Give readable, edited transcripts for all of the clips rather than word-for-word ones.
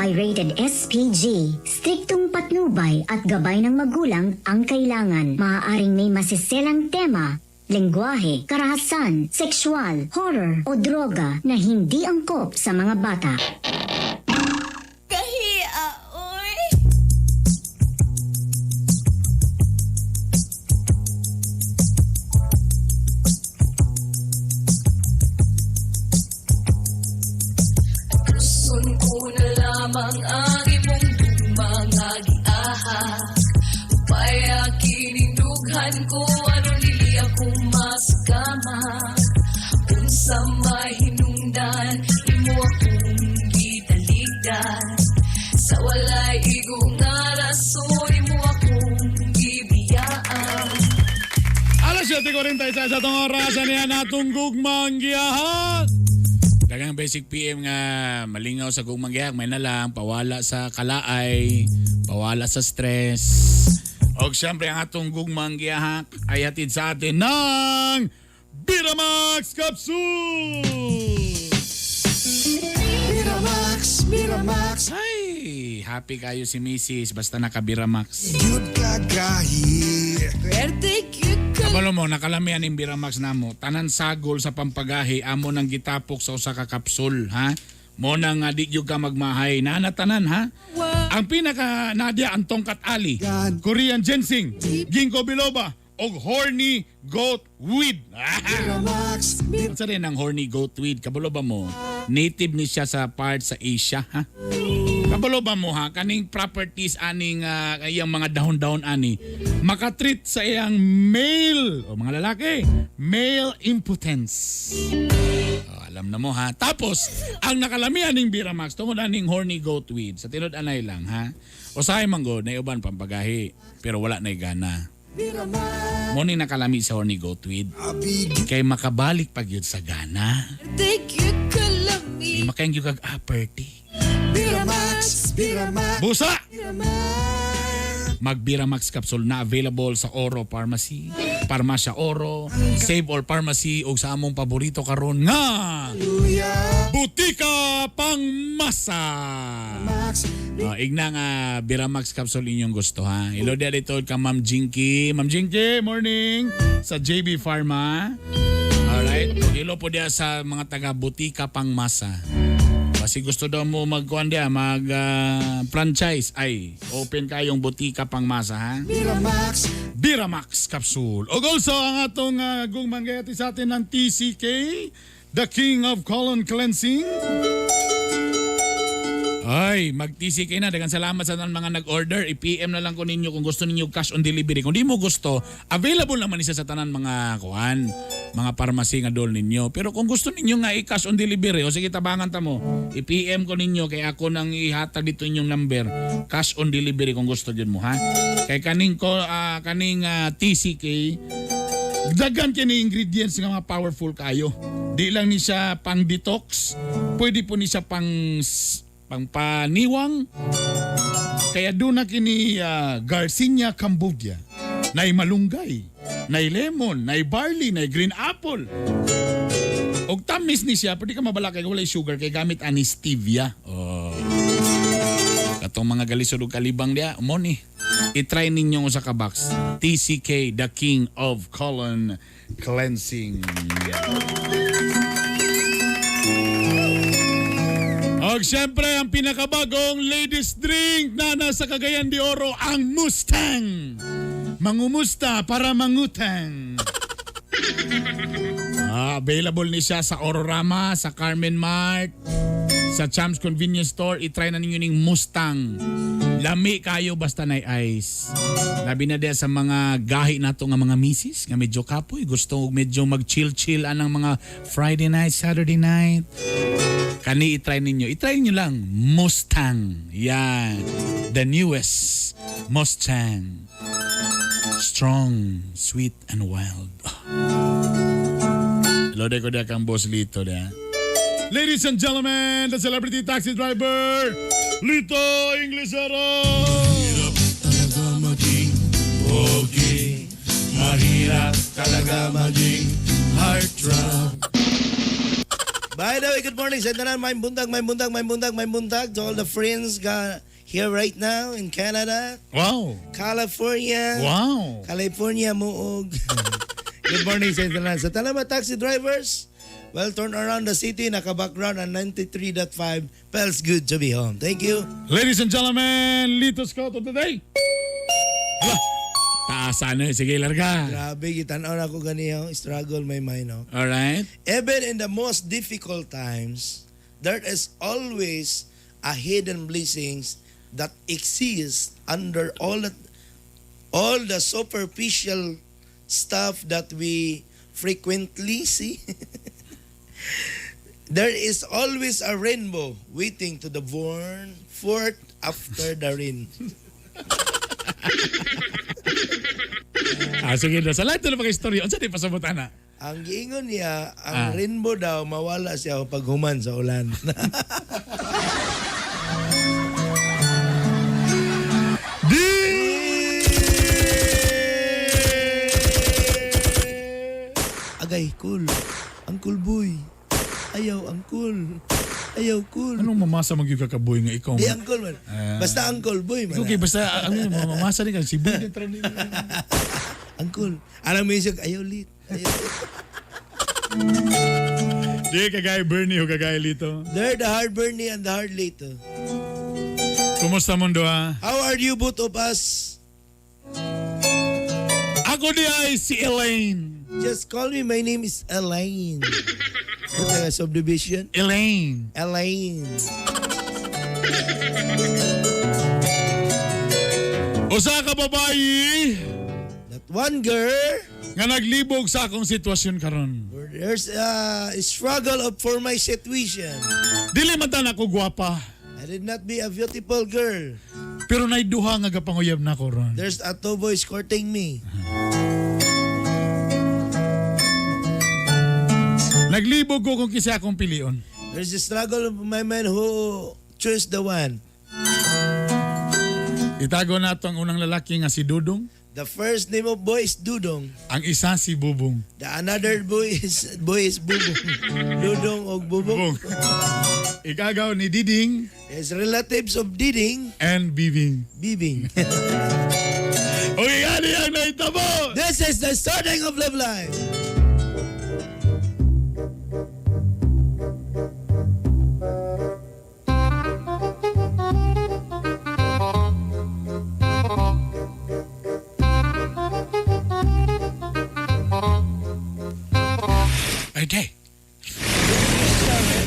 ay rated SPG. Striktong patnubay at gabay ng magulang ang kailangan. Maaaring may masiselang tema, lengguwahe, karahasan, sexual, horror o droga na hindi angkop sa mga bata. Kahiya, oy! Gusto ko na lamang ang imong mga giahak. Upaya kinindughan ko ano nili ako mas kama. Unsa may hinungdan, imo akong gitaligdan. Sa walay igong nga rason, imo akong gibiyaan. Alas 7:41 sa itong oras, niya natong gugmang giyahak. Dagang basic PM nga malingaw sa gugmang giyahak, may nalang pawala sa kalaay, pawala sa stress. O siyempre ang atong gugmang giyahak ay hatid sa atin ng Biramax Capsule! Biramax, Ay, happy kayo si Mrs. basta naka-Biramax. yun kagahi. Pwerte cute ka. Kabalo mo, nakalamihan yung Biramax na mo. Tanan sagol sa pampagahi, amo nang gitapok sa usa ka kapsul, ha? Mo nang di yung ka magmahay. Nanatanan, ha? Ang pinaka nadya ang tongkat ali, Korean ginseng, ginkgo biloba, o horny goat weed. Biramax, Sa rin ang horny goat weed, kabalo ba mo? Native ni siya sa part sa Asia, ha? Kabalo ba mo ha? Kaning properties aning iyang mga dahon-dahon ani makatreat sa iyang male o mga lalaki, male impotence. Alam na mo ha. Tapos, ang nakalamihan ng Biramax tungod aning horny goat weed. Sa tinod anay lang ha. Usahay manggod na uban pampagahi pero wala na gana. Mo ni nakalami sa horny goat weed. abig, Kay makabalik pag yun sa gana. Pwerte cute ka lami. Di makayang yung kag-aperty. Biramax, Biramax, Busa! Biramax. Mag-Biramax capsule na available sa Oro Pharmacy, Parmasya Oro, Save or Pharmacy o sa among paborito karon nga Butika Pangmasa. Max, Igna nga Biramax capsule inyong gusto ha. Hello dia dito ka Ma'am Jinky. Ma'am Jinky, morning sa JB Pharma. Alright. Hello po dia sa mga taga Butika Pangmasa. Kasi gusto daw mo magkuhan dia, franchise ay open kayong Butika Pangmasa ha. Biramax, Biramax capsule. O also ang atong gummanggayati sa atin ng TCK, the King of Colon Cleansing. Ay, mag-TCK na. Dagan salamat sa mga nag-order. I-PM na lang ko ninyo kung gusto ninyo cash on delivery. Kung di mo gusto, available naman isa sa tanan mga kuhan, mga pharmacy nga dol ninyo. Pero kung gusto ninyo nga i-cash on delivery, o sige tabangan ta mo, i-PM ko ninyo kay ako nang ihatag dito inyong number. Cash on delivery kung gusto dyan mo ha. Kay kaning TCK, dagan kini ingredients nga mga powerful kayo. Di lang ni siya pang detox, pwede po ni siya pang paniwang. Kaya doon na kini Garcinia Cambodia. Nay malunggay, nay lemon, nay barley, nay green apple. Og tamis ni siya, pwede ka mabalakay walay sugar kay gamit ani stevia. Oh. Katong mga galisod og kalibang dia, mo ni. I-try ninyo sa ka box. TCK, the King of Colon Cleansing. Og siyempre, ang pinakabagong ladies drink na nasa Cagayan de Oro, ang Mustang. Mangumusta para mangutang. Available ni siya sa Ororama, sa Carmen Mart, sa Champs Convenience Store. I-try na ninyo ning Mustang. Lami kayo basta na ice. Labi na din sa mga gahi nato nga mga misis, nga medyo kapoy. Gusto medyo mag-chill-chill anang mga Friday night, Saturday night. Kani i-try ninyo. I-try ninyo lang. Mustang. Yan. The newest Mustang. Strong, sweet, and wild. Hello, ko dia kang boss Lito dia. Ladies and gentlemen, the celebrity taxi driver, Lito Inglesero. Mahirap talaga maging pogi. Mahirap talaga maging heartthrob. By the way, good morning sa tanan, may buntag to all the friends here right now in Canada, Wow. California. Wow. California muog. Good morning sa tanan. Sa tanan mga taxi drivers, well, turn around the city, naka-background on 93.5. Feels good to be home. Thank you. Ladies and gentlemen, Litos Scout of the day. Hala, taasan na. Sige, larga. Grabe, gitanaw na ako ganiyang struggle may mind. No? Alright. Even in the most difficult times, there is always a hidden blessings that exists under all the superficial stuff that we frequently see. There is always a rainbow waiting to the born forth after the rain. Sige na. Sa lahat na mga istorya, ano saan ipasabutan na? Ang giingon niya, ang rainbow daw mawala siya pag human sa ulan. Agay, cool. Uncle Boy. Ayaw, Uncle. Ayaw, cool. Anong mamasa magkakaboy nga ikaw? Di, Uncle man. Basta Uncle Boy man. Okay, basta mamasa rin ka. Si Boy na trani. Uncle. Alam mo yung ayaw lit. Ayaw lit. Di, kagaya Bernie o kagaya Lito. They're the hard Bernie and the hard Lito. Kumusta mundo ha? How are you both of us? Ako di ay si Elaine. Just call me. My name is Elaine. Ito nga subdivision. Elaine. Elaine. Usa ka babayi That one girl, nga naglibog sa akong sitwasyon karon. there's a struggle for my situation. Dili man tan ako gwapa, I did not be a beautiful girl. pero naiduha nga gapanguyab na ko ron. There's a two boys courting me. Naglibog ko kung kisa akong pilion. There's a struggle of my man who chose the one. Itago na to ang unang lalaki nga si Dudong. The first name of boy is Dudong. Ang isa si Bubong. The another boy is Bubong. Dudong o Bubong. Bubong. Ikagaw ni Diding Is relatives of Diding, and Bibing. Bibing. Okay, ano yan na itabo? This is the starting of Love Life. Ay, day.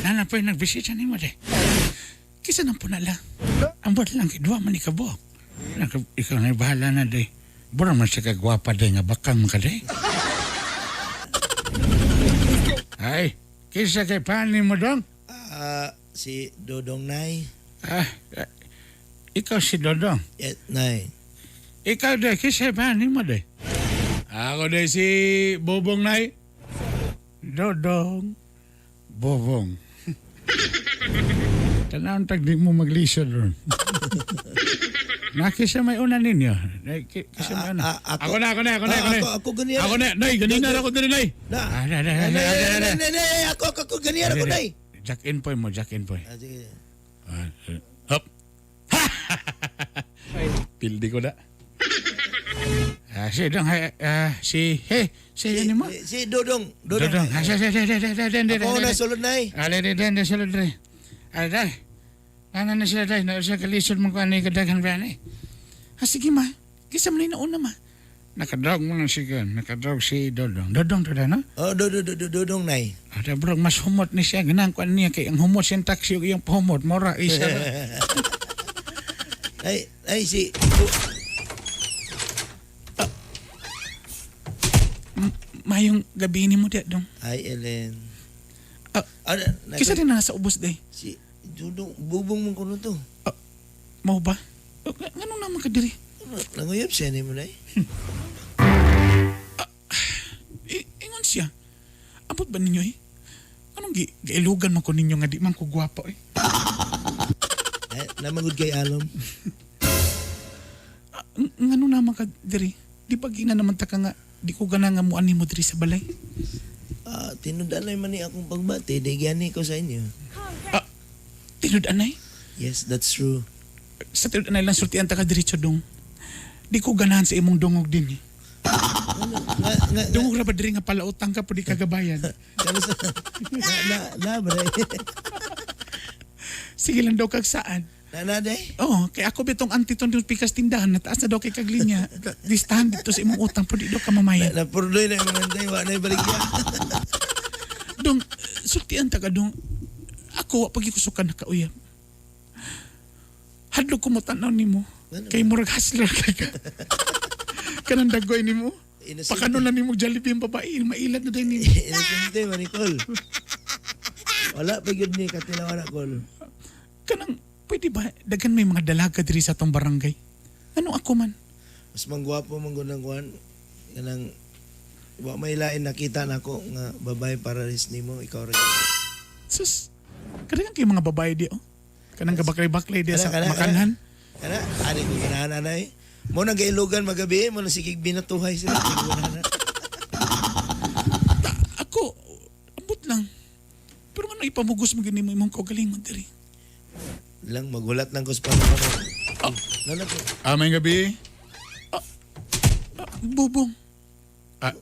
Nana po yung nagbisita ni mo, day. Kisa nang po nala. Ang buwan lang, kidwa man ikabo. Ikaw na bahala na, day. Bura man siya kagwapa, day, nga bakang ka, day. Ay, kisa kay pani mo dong? Si Dodong Nay. Ikaw si Dodong. Yes, Nay. Ikaw, day, kisa pani mo, day. Ako, day, si Bobong, nay. Dodong. Bobong. Tanawang tagdig mo maglisod ron. Nakisa may una ninyo. Kisa may una. Ako na. Ako ganyan. Ako na. Nay, ganyan na ako din, nay. Ako ganyan ako, Nay. Jack in po mo, Jack in po. Sige. Hop. Pildi ko na. Si Dong, si yan mo. Si Dodong. Dodong. Ako na sulod, Nay. Sulod rin. Day. Ano na sila, day? Sa kalisod mo ko ano yung kadagan ba, nay? Sige, ma. Kisa mo na una, ma. Nakadrog mo na siya. Nakadrog si Dodong. Dodong to da, no? Oh, Dodong, Nay. Bro, mas humot ni siya. Ganang ko niya kay ang humot siyang taksi yung pahumot. Mora, isa. Ay, si... Mayong gabi ni mo diya, Dong. Ay, Ellen. Kisa din na sa ubos, day. Si Dodong, Bubong mong kuno to. Mau ba? Ganun naman ka diri. Nanguyap siya ni mo, Nay. Ingon siya. Abot ba ninyo, eh? Anong gailugan man ko ninyo nga di man ko gwapo, eh? Namangod kay Alom. Ngano naman ka diri? Di ba gina naman ta ka nga di ko gana nga muan nimo diri sa balay? Tinudanay man ni akong pagbati, digani ko sa inyo. Tinud anay. Yes, that's true. Sa tinud anay lang sultian ta ka diretso dong. Di ko ganahan sa imong dungog din eh. Dungog ra ba diri nga palautang ka pud di kagabayan. Kano sa... bre. Sige lang daw kag saan. Day? Oh, kay ako bitong antiton yung pikas tindahan nataas na daw kay kag linya. Listahan dito sa imong utang pud di daw ka mamaya. Napurdoy na yung mga day, wa na baligya. Dong, sultian ta ka dong. Ako wa pag ikusukan na kauyab. Hadlok ko mo tanaw nimo. Kay murag hustler ka. Kanang dagoy nimo. Pakano na nimo Jollibee yung babae, mailat na din nimo. Inosente, Manicol. Wala pa yun ni katilawan na, Col. Kanang pwede ba dagan may mga dalaga diri sa tong barangay? Ano ako man? Mas manggwapo manggunang kuan. Kanang wa may lain nakita nako nga babae para ris nimo ikaw rin. Sus. Kadang kay mga babae di oh. Kanang gabaklay-baklay di sa makanhan. Kana ani ko ganahan anay. Mo nang gailugan magabi mo na sigig binatuhay sila. Ako ambot lang. Pero ano ipamugos mo gini mo imong kaugalingon diri? Lang magulat lang ko sa panahon. Nanak ko. May gabi. Bubong.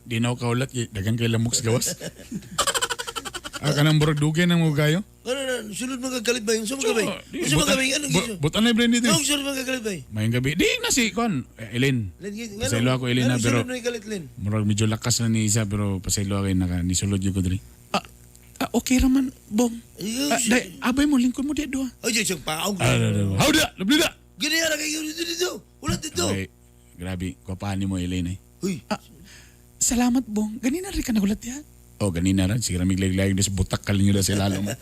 Di na ako kaulat. Dagan kay lamok sa gawas. Kanang burag dugay ng mga gayo. Ano na, sulod magagalit ba yung sumagabay? Sumagabay, anong giso? Butan na yung brain dito. Anong sulod magagalit ba yung? Mayang gabi. Di na si Kon. Ellen. Pasaylo ako Ellen na pero Anong sulod na galit, Len? murag medyo lakas na ni isa pero pasaylo ako nisulod yung ko diri. Okay raman, Bong. Abay mo, lingkod mo diya doha. Ay, siyang paong. How da? Labli da! Gini na kayo dito. Ulat dito. Okay. Grabe, kapaan ni mo Ellen eh. Uy, Salamat, Bong. Ganina rin ka nagulat yan. Ganina rin. Sige ramig layag sa butak kalinyo na sa lalo mo.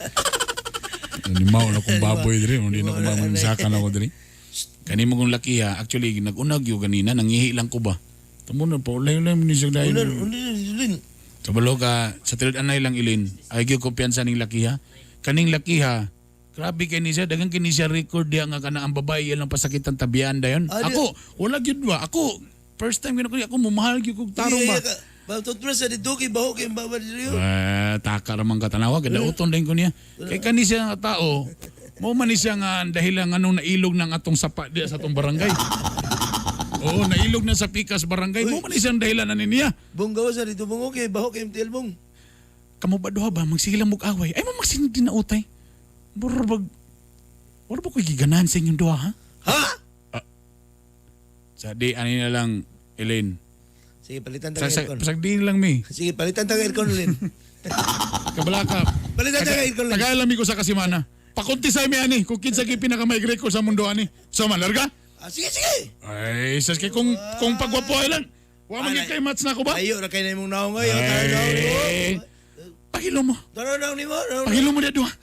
Animaw na kong baboy diri. Hindi na kumamansakan ako diri. Kani mo kong laki ha. Actually, nag-unag yung ganina. Nangihi lang ko ba? Tamo na po. Ulay-ulay mo niya dahil. Len. Kabalo ka, sa tilid anay lang Ilin. Ay yung kumpiyansa ning laki ha. Kaning laki ha. Grabe kay ni siya. Dagang kini siya record diya nga kana ang babae yan ang pasakitan tabian dayon. Ako, wala gyud ba? Ako, first time ko ako mumahal gyud kog tarong ba. Bautot mo sa dito kay baho kay baba dito. Taka ramang katanawa, gadauton din ko niya. Kay kani siya nga tao, mo man ni siya nga dahil lang anong nailog ng atong sapa diya sa atong barangay. Oo, nailog na sa Pikas barangay. Mo man ni siya dahilan na niya. Bong gawa sa dito bong okay baho kay MTL bong. Kamo ba duha ba magsigilang mug-away? Ay mo magsinod din na utay. Burbag. Wala ba ko giganahan sa inyong duha ha? Ha? Sa di ani na lang Elaine. Sige, palitan tayo aircon. Pasagdiin lang mi. Sige, palitan tayo aircon, Len. Kabala ka. Palitan tayo aircon, Len. Tagalami ko sa kasimana. Pakunti sa imi ani, kung kinsa kay pinakamaigre ko sa mundo ani. So man larga? Sige. Ay, sas kay kung pagwapo ay lang. Wa man kay match na ko ba? Ayo, na kayo na yung naong ngayon. Ay, pahilo mo. Tara na ni mo. Pahilo mo dia duha.